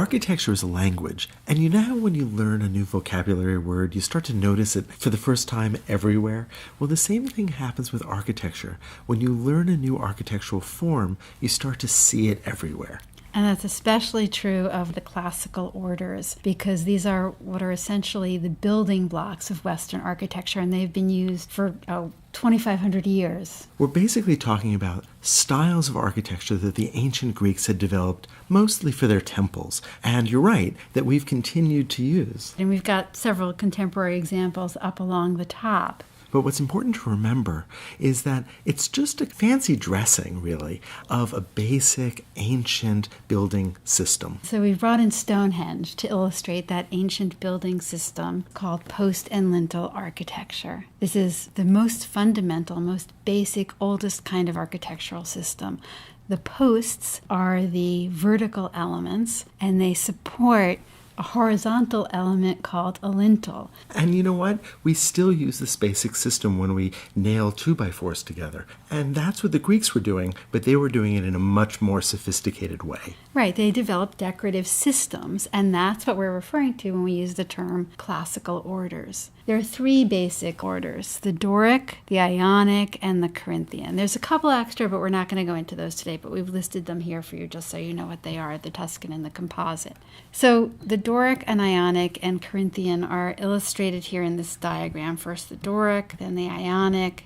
architecture is a language, and you know how when you learn a new vocabulary word, you start to notice it for the first time everywhere? Well, the same thing happens with architecture. When you learn a new architectural form, you start to see it everywhere. And that's especially true of the classical orders, because these are what are essentially the building blocks of Western architecture, and they've been used for 2,500 years. We're basically talking about styles of architecture that the ancient Greeks had developed mostly for their temples. And you're right, that we've continued to use. And we've got several contemporary examples up along the top. But what's important to remember is that it's just a fancy dressing, really, of a basic ancient building system. So we brought in Stonehenge to illustrate that ancient building system called post and lintel architecture. This is the most fundamental, most basic, oldest kind of architectural system. The posts are the vertical elements, and they support a horizontal element called a lintel. And you know what? We still use this basic system when we nail 2x4s together. And that's what the Greeks were doing, but they were doing it in a much more sophisticated way. Right, they developed decorative systems, and that's what we're referring to when we use the term classical orders. There are three basic orders: the Doric, the Ionic, and the Corinthian. There's a couple extra, but we're not going to go into those today, but we've listed them here for you just so you know what they are, the Tuscan and the Composite. So the Doric and Ionic and Corinthian are illustrated here in this diagram. First the Doric, then the Ionic,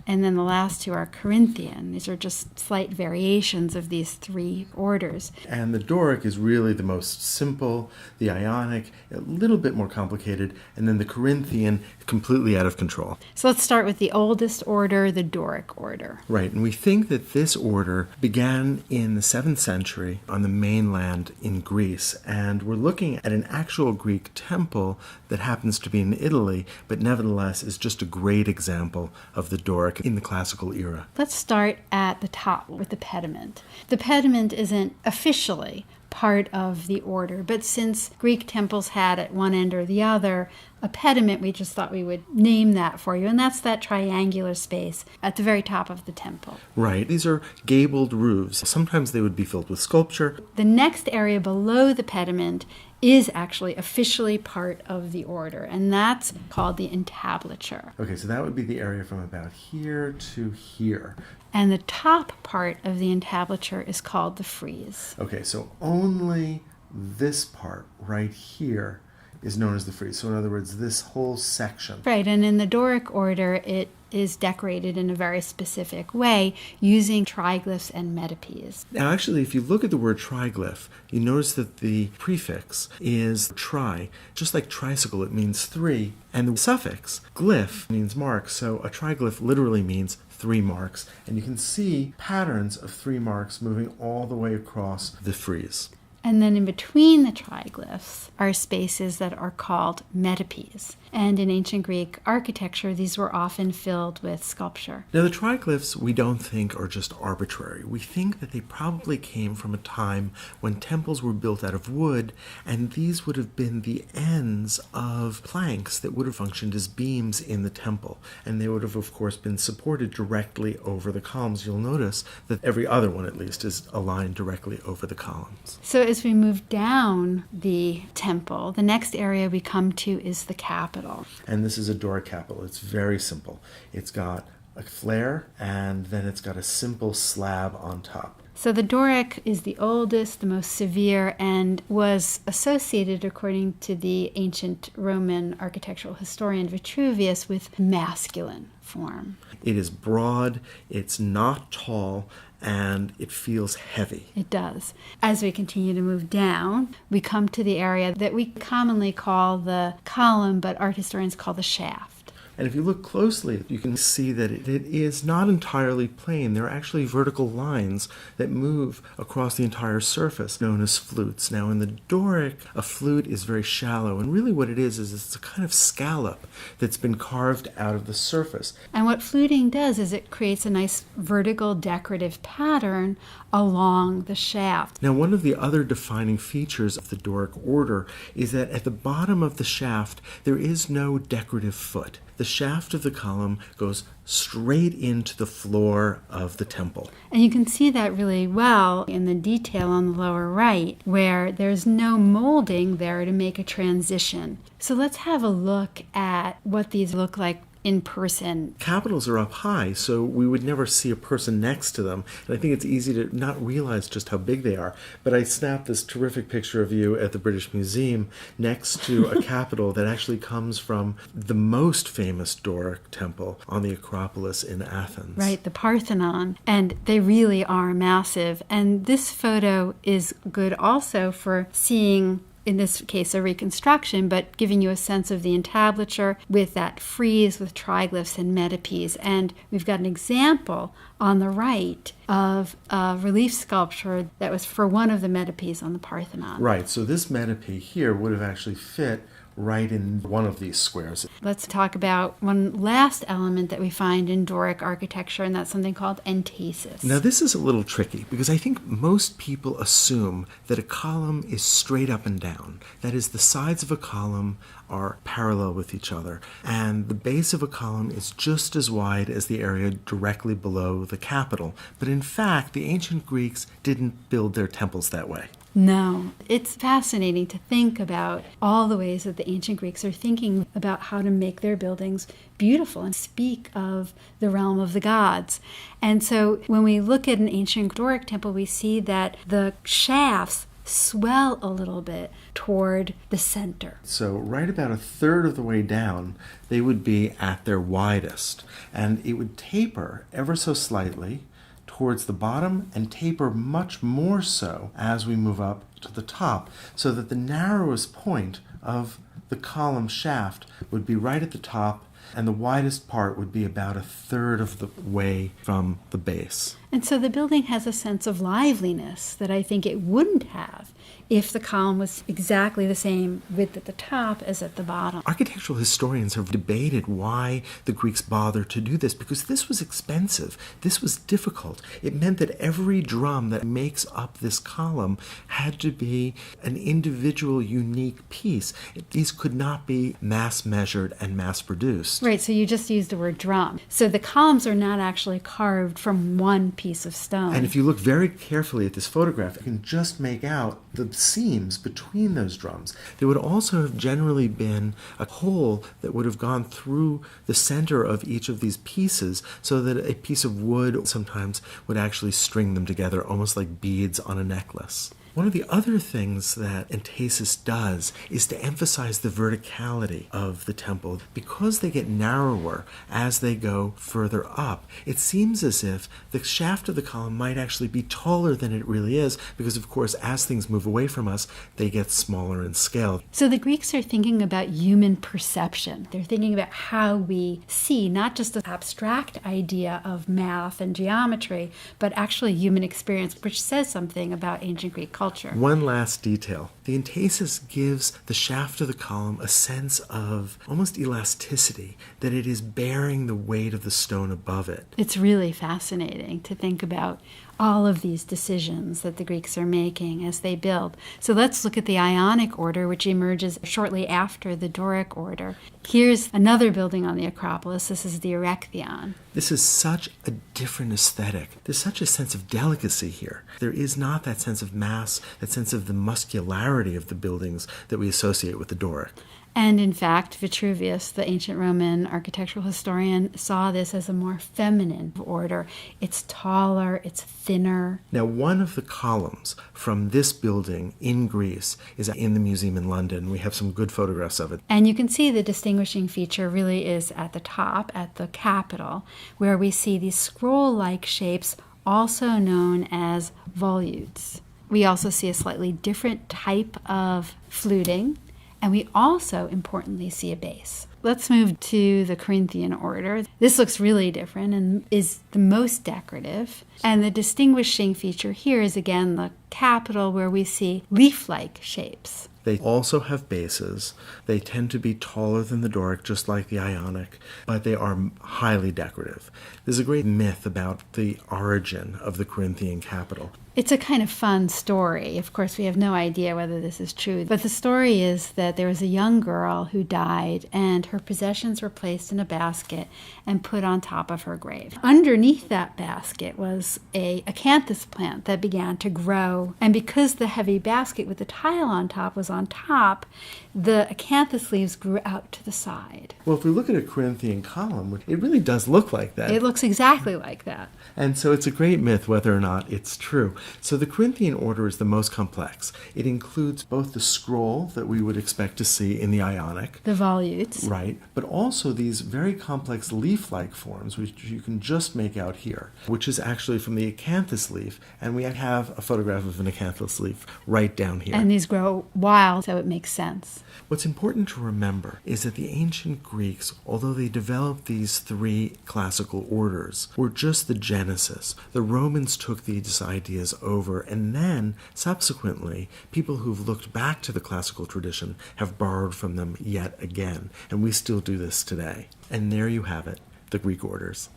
and then the last two are Corinthian. These are just slight variations of these three orders. And the Doric is really the most simple, the Ionic a little bit more complicated, and then the Corinthian completely out of control. So let's start with the oldest order, the Doric order. Right, and we think that this order began in the 7th century on the mainland in Greece, and we're looking at an actual Greek temple that happens to be in Italy, but nevertheless is just a great example of the Doric in the classical era. Let's start at the top with the pediment. The pediment isn't officially part of the order, but since Greek temples had at one end or the other a pediment, we just thought we would name that for you, and that's that triangular space at the very top of the temple. Right, these are gabled roofs. Sometimes they would be filled with sculpture. The next area below the pediment is actually officially part of the order, and that's called the entablature. Okay, so that would be the area from about here to here. And the top part of the entablature is called the frieze. Okay, so only this part right here is known as the frieze. So in other words, this whole section. Right, and in the Doric order, it is decorated in a very specific way using triglyphs and metopes. Now, actually, if you look at the word triglyph, you notice that the prefix is tri. Just like tricycle, it means three, and the suffix glyph means mark. So a triglyph literally means 3 marks, and you can see patterns of 3 marks moving all the way across the frieze. And then in between the triglyphs are spaces that are called metopes. And in ancient Greek architecture, these were often filled with sculpture. Now, the triglyphs we don't think are just arbitrary. We think that they probably came from a time when temples were built out of wood, and these would have been the ends of planks that would have functioned as beams in the temple. And they would have, of course, been supported directly over the columns. You'll notice that every other one, at least, is aligned directly over the columns. So as we move down the temple, the next area we come to is the capital. And this is a Doric capital. It's very simple. It's got a flare, and then it's got a simple slab on top. So the Doric is the oldest, the most severe, and was associated, according to the ancient Roman architectural historian Vitruvius, with masculine form. It is broad, it's not tall, and it feels heavy. It does. As we continue to move down, we come to the area that we commonly call the column, but art historians call the shaft. And if you look closely, you can see that it is not entirely plain. There are actually vertical lines that move across the entire surface, known as flutes. Now, in the Doric, a flute is very shallow, and really what it is it's a kind of scallop that's been carved out of the surface. And what fluting does is it creates a nice vertical decorative pattern along the shaft. Now, one of the other defining features of the Doric order is that at the bottom of the shaft, there is no decorative foot. the shaft of the column goes straight into the floor of the temple. And you can see that really well in the detail on the lower right, where there's no molding there to make a transition. So let's have a look at what these look like in person. Capitals are up high, so we would never see a person next to them. And I think it's easy to not realize just how big they are. But I snapped this terrific picture of you at the British Museum next to a capital that actually comes from the most famous Doric temple on the Acropolis in Athens. Right, the Parthenon. And they really are massive. And this photo is good also for seeing, in this case, a reconstruction, but giving you a sense of the entablature with that frieze with triglyphs and metopes. And we've got an example on the right of a relief sculpture that was for one of the metopes on the Parthenon. Right, so this metope here would have actually fit right in one of these squares. Let's talk about one last element that we find in Doric architecture, and that's something called entasis. Now this is a little tricky because I think most people assume that a column is straight up and down. That is, the sides of a column are parallel with each other, and the base of a column is just as wide as the area directly below the capital. But in fact, the ancient Greeks didn't build their temples that way. No, it's fascinating to think about all the ways that the ancient Greeks are thinking about how to make their buildings beautiful and speak of the realm of the gods. And so when we look at an ancient Doric temple, we see that the shafts swell a little bit toward the center. So right about a third of the way down, they would be at their widest, and it would taper ever so slightly towards the bottom and taper much more so as we move up to the top, so that the narrowest point of the column shaft would be right at the top, and the widest part would be about a third of the way from the base. And so the building has a sense of liveliness that I think it wouldn't have if the column was exactly the same width at the top as at the bottom. Architectural historians have debated why the Greeks bothered to do this, because this was expensive. This was difficult. It meant that every drum that makes up this column had to be an individual, unique piece. These could not be mass measured and mass produced. Right, so you just used the word drum. So the columns are not actually carved from one piece of stone. And if you look very carefully at this photograph, you can just make out the seams between those drums. There would also have generally been a hole that would have gone through the center of each of these pieces, so that a piece of wood sometimes would actually string them together, almost like beads on a necklace. One of the other things that entasis does is to emphasize the verticality of the temple. Because they get narrower as they go further up, it seems as if the shaft of the column might actually be taller than it really is, because of course as things move away from us, they get smaller in scale. So the Greeks are thinking about human perception. They're thinking about how we see, not just the abstract idea of math and geometry, but actually human experience, which says something about ancient Greek culture. One last detail. The entasis gives the shaft of the column a sense of almost elasticity, that it is bearing the weight of the stone above it. It's really fascinating to think about all of these decisions that the Greeks are making as they build. So let's look at the Ionic order, which emerges shortly after the Doric order. Here's another building on the Acropolis. This is the Erechtheion. This is such a different aesthetic. There's such a sense of delicacy here. There is not that sense of mass, that sense of the muscularity of the buildings that we associate with the Doric. And in fact, Vitruvius, the ancient Roman architectural historian, saw this as a more feminine order. It's taller, it's thinner. Now, one of the columns from this building in Greece is in the museum in London. We have some good photographs of it. And you can see the distinguishing feature really is at the top, at the capital, where we see these scroll-like shapes, also known as volutes. We also see a slightly different type of fluting, and we also, importantly, see a base. Let's move to the Corinthian order. This looks really different and is the most decorative. And the distinguishing feature here is, again, the capital where we see leaf-like shapes. They also have bases. They tend to be taller than the Doric, just like the Ionic, but they are highly decorative. There's a great myth about the origin of the Corinthian capital. It's a kind of fun story. Of course, we have no idea whether this is true, but the story is that there was a young girl who died and her possessions were placed in a basket and put on top of her grave. Underneath that basket was a acanthus plant that began to grow, and because the heavy basket with the tile on top was on top, the acanthus leaves grew out to the side. Well, if we look at a Corinthian column, it really does look like that. It looks exactly like that. And so it's a great myth whether or not it's true. So the Corinthian order is the most complex. It includes both the scroll that we would expect to see in the Ionic, The volutes. right, but also these very complex leaf-like forms, which you can just make out here, which is actually from the acanthus leaf, and we have a photograph of an acanthus leaf right down here. And these grow wild, so it makes sense. What's important to remember is that the ancient Greeks, although they developed these three classical orders, were just the genesis. The Romans took these ideas over, and then, subsequently, people who've looked back to the classical tradition have borrowed from them yet again, and we still do this today. And there you have it, the Greek orders.